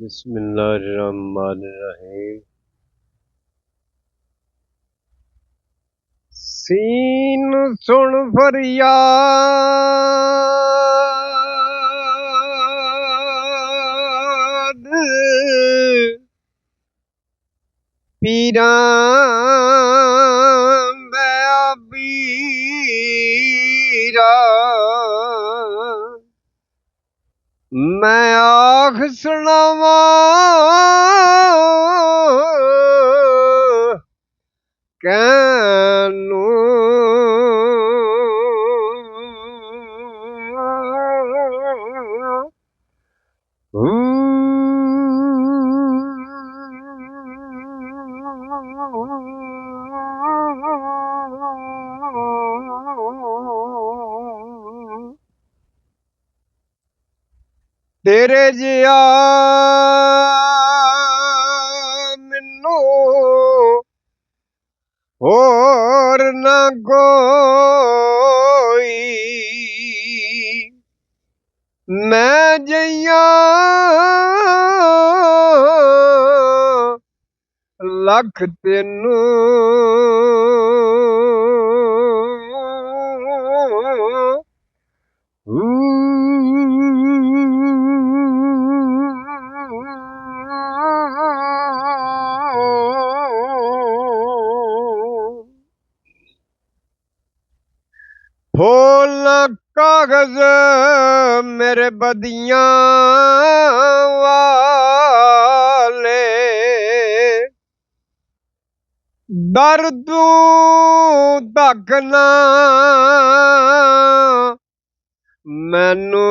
बिस्मिल्लाहिर्रहमानिर्रहीम। सीन सुन फरियाद पीरा मैं पीरा मैं आख सुनावा कैनू तेरे जिया मैनू होर ना कोई मैं जइया लख तेनू फूल कागज मेरे बदियां वाले दर तू तक ना मैनू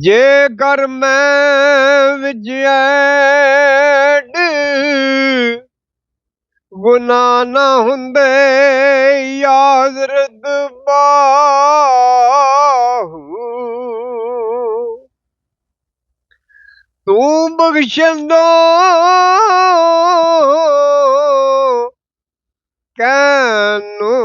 जेकर मैं विजयड गुनाह ना हुंदे याजरत बाहू तू बख्शंदो कैनू